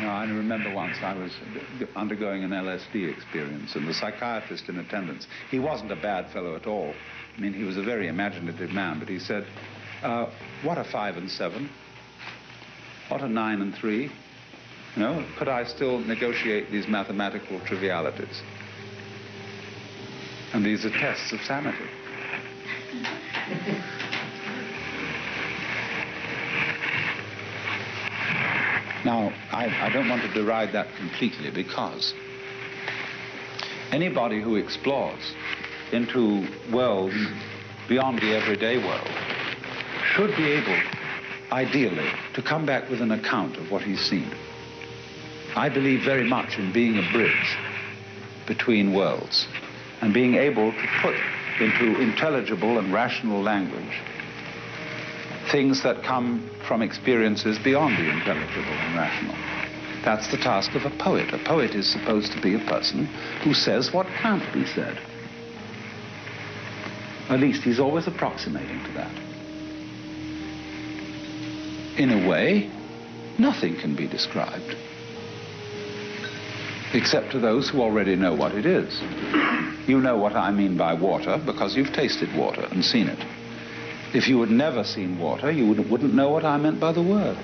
You know, I remember once I was undergoing an LSD experience, and the psychiatrist in attendance, he wasn't a bad fellow at all. I mean, he was a very imaginative man, but he said, what are 5 and 7? What are 9 and 3? You know, could I still negotiate these mathematical trivialities? And these are tests of sanity. Now, I don't want to deride that completely, because anybody who explores into worlds beyond the everyday world should be able, ideally, to come back with an account of what he's seen. I believe very much in being a bridge between worlds and being able to put into intelligible and rational language things that come from experiences beyond the intelligible and rational. That's the task of a poet. A poet is supposed to be a person who says what can't be said. At least he's always approximating to that. In a way, nothing can be described, except to those who already know what it is. You know what I mean by water because you've tasted water and seen it. If you had never seen water, you wouldn't know what I meant by the word.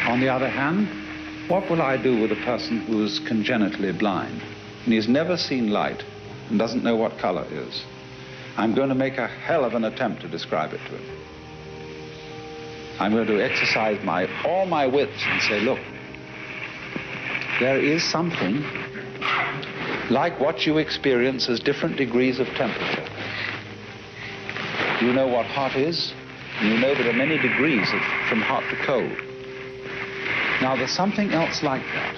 On the other hand, what will I do with a person who is congenitally blind and he's never seen light and doesn't know what color is? I'm going to make a hell of an attempt to describe it to him. I'm going to exercise all my wits and say, look, there is something like what you experience as different degrees of temperature. You know what hot is, and you know there are many degrees from hot to cold. Now, there's something else like that.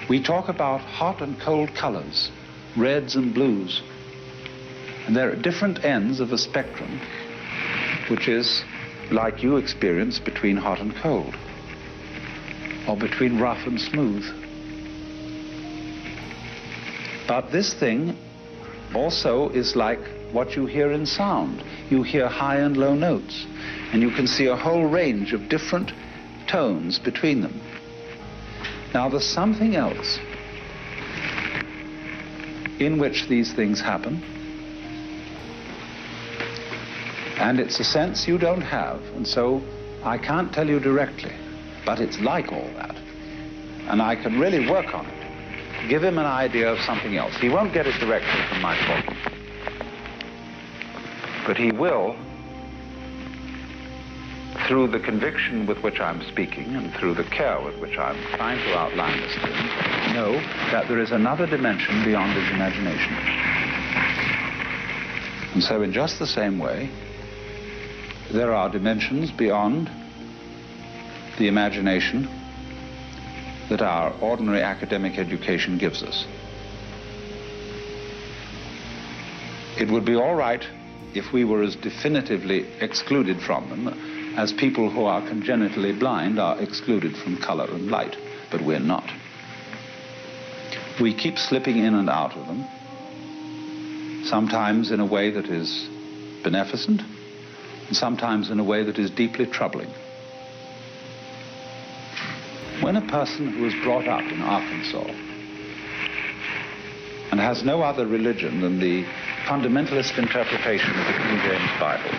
We talk about hot and cold colors, reds and blues, and they're at different ends of a spectrum, which is like you experience between hot and cold, or between rough and smooth. But this thing also is like what you hear in sound. You hear high and low notes, and you can see a whole range of different tones between them. Now, there's something else in which these things happen, and it's a sense you don't have, and so I can't tell you directly, but it's like all that, and I can really work on it. Give him an idea of something else. He won't get it directly from my talking, but he will, through the conviction with which I'm speaking and through the care with which I'm trying to outline this to him, know that there is another dimension beyond his imagination. And so in just the same way, there are dimensions beyond the imagination that our ordinary academic education gives us. It would be all right if we were as definitively excluded from them as people who are congenitally blind are excluded from color and light, but we're not. We keep slipping in and out of them, sometimes in a way that is beneficent, and sometimes in a way that is deeply troubling. When a person who is brought up in Arkansas and has no other religion than the fundamentalist interpretation of the King James Bible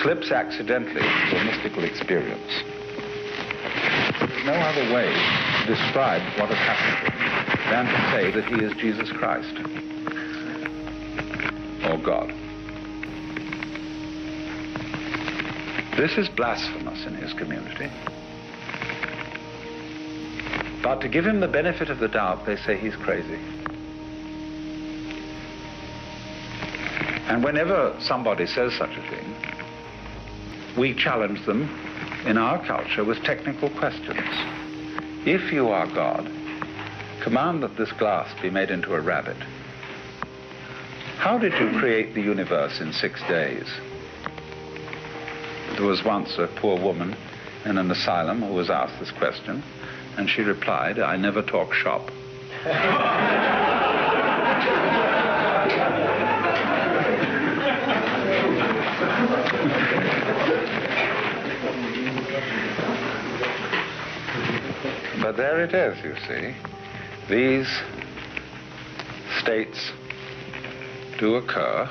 slips accidentally into a mystical experience, there's no other way to describe what has happened to him than to say that he is Jesus Christ or God. This is blasphemous in his community. But to give him the benefit of the doubt, they say he's crazy. And whenever somebody says such a thing, we challenge them in our culture with technical questions. If you are God, command that this glass be made into a rabbit. How did you create the universe in 6 days? There was once a poor woman in an asylum who was asked this question, and she replied, "I never talk shop." there it is, you see. These states do occur,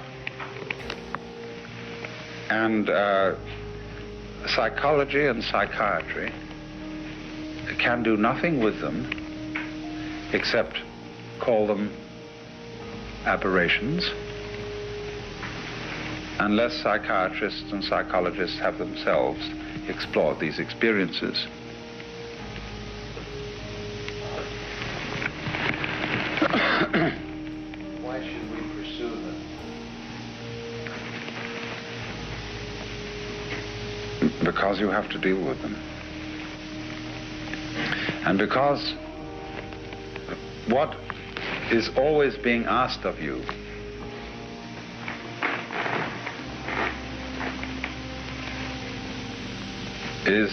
and psychology and psychiatry can do nothing with them except call them aberrations, unless psychiatrists and psychologists have themselves explored these experiences. Why should we pursue them? Because you have to deal with them. And because what is always being asked of you is,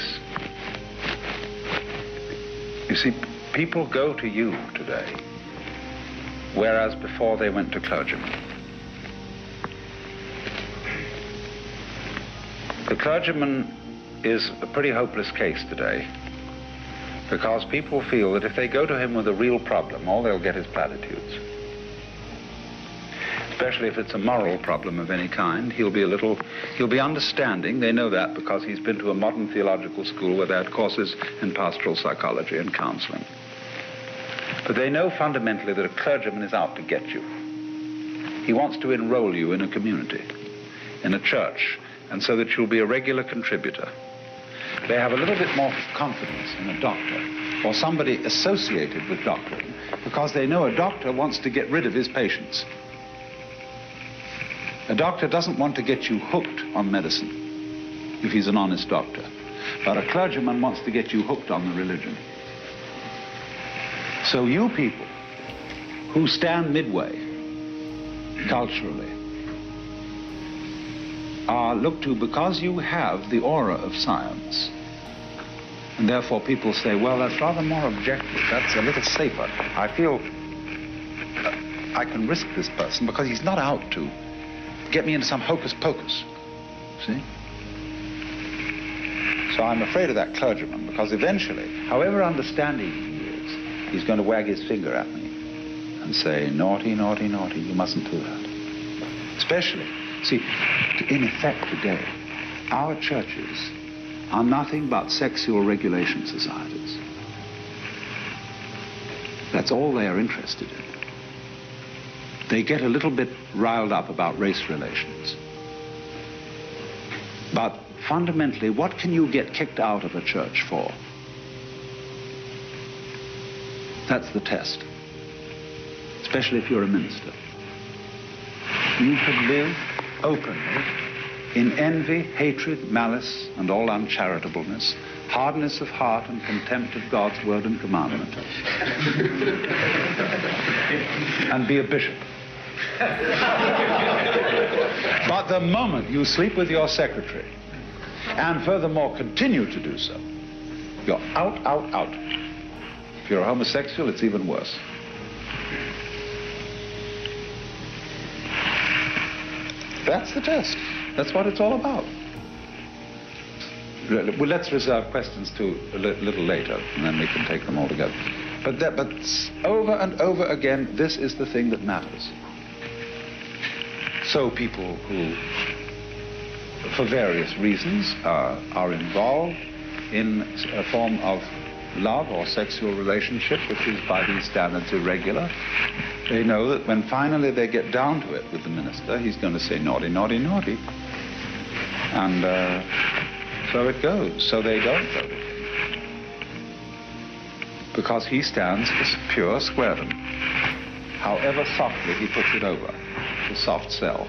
you see, people go to you today, whereas before they went to clergymen. The clergyman is a pretty hopeless case today, because people feel that if they go to him with a real problem, all they'll get is platitudes. Especially if it's a moral problem of any kind, he'll be understanding. They know that because he's been to a modern theological school where they had courses in pastoral psychology and counseling. But they know fundamentally that a clergyman is out to get you. He wants to enroll you in a community, in a church, and so that you'll be a regular contributor. They have a little bit more confidence in a doctor or somebody associated with doctoring, because they know a doctor wants to get rid of his patients. A doctor doesn't want to get you hooked on medicine if he's an honest doctor, but a clergyman wants to get you hooked on the religion. So you people who stand midway culturally are looked to because you have the aura of science. And therefore people say, well, that's rather more objective. That's a little safer. I feel I can risk this person because he's not out to get me into some hocus pocus. See? So I'm afraid of that clergyman, because eventually, however understanding he is, he's going to wag his finger at me and say, naughty, naughty, naughty, you mustn't do that. Especially, see, in effect today, our churches are nothing but sexual regulation societies. That's all they are interested in. They get a little bit riled up about race relations. But fundamentally, what can you get kicked out of a church for? That's the test. Especially if you're a minister. You can live openly in envy, hatred, malice, and all uncharitableness, hardness of heart and contempt of God's word and commandment, and be a bishop. But the moment you sleep with your secretary, and furthermore continue to do so, you're out, out, out. If you're a homosexual, it's even worse. That's the test. That's what it's all about. Well, let's reserve questions to a little later, and then we can take them all together. But over and over again, this is the thing that matters. So people who, for various reasons, are involved in a form of love or sexual relationship, which is by these standards irregular, they know that when finally they get down to it with the minister, he's going to say naughty, naughty, naughty. And so it goes. So they don't go to him, because he stands for pure squaredom, however softly he puts it over, the soft sell.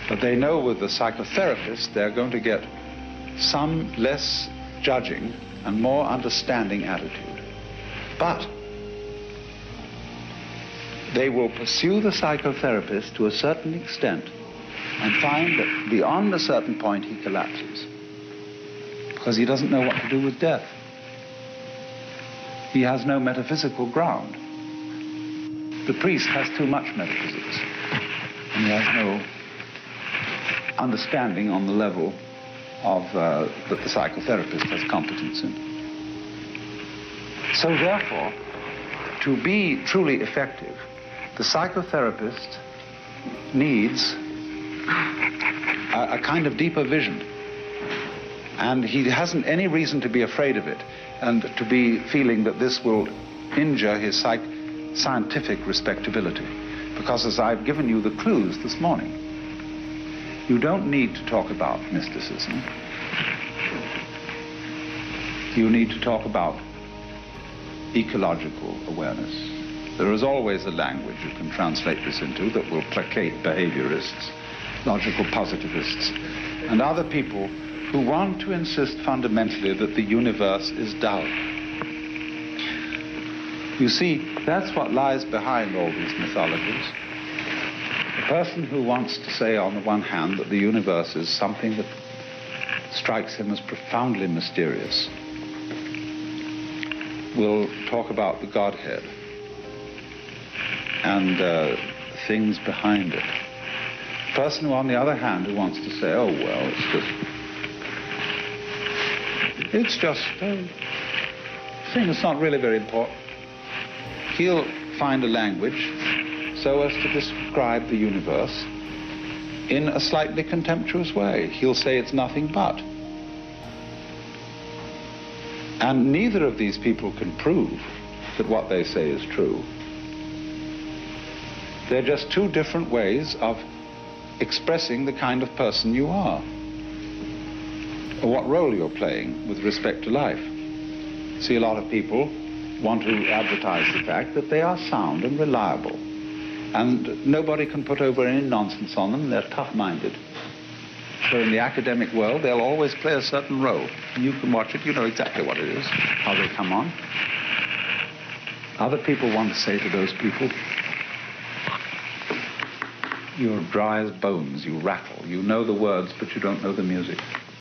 But they know with the psychotherapist they're going to get some less judging and more understanding attitude. But they will pursue the psychotherapist to a certain extent and find that beyond a certain point he collapses, because he doesn't know what to do with death. He has no metaphysical ground. The priest has too much metaphysics, and he has no understanding on the level of that the psychotherapist has competence in. So therefore, to be truly effective, the psychotherapist needs a kind of deeper vision. And he hasn't any reason to be afraid of it and to be feeling that this will injure his scientific respectability. Because as I've given you the clues this morning, you don't need to talk about mysticism. You need to talk about ecological awareness. There is always a language you can translate this into that will placate behaviorists, logical positivists, and other people who want to insist fundamentally that the universe is dull. You see, that's what lies behind all these mythologies. A person who wants to say on the one hand that the universe is something that strikes him as profoundly mysterious will talk about the Godhead and things behind it. A person who, on the other hand, who wants to say, oh, well, it's just a thing that's not really very important. He'll find a language so as to describe the universe in a slightly contemptuous way. He'll say it's nothing but. And neither of these people can prove that what they say is true. They're just two different ways of expressing the kind of person you are, or what role you're playing with respect to life. See, a lot of people want to advertise the fact that they are sound and reliable, and nobody can put over any nonsense on them. They're tough-minded. So in the academic world, they'll always play a certain role. And you can watch it, you know exactly what it is, how they come on. Other people want to say to those people, you're dry as bones, you rattle. You know the words, but you don't know the music.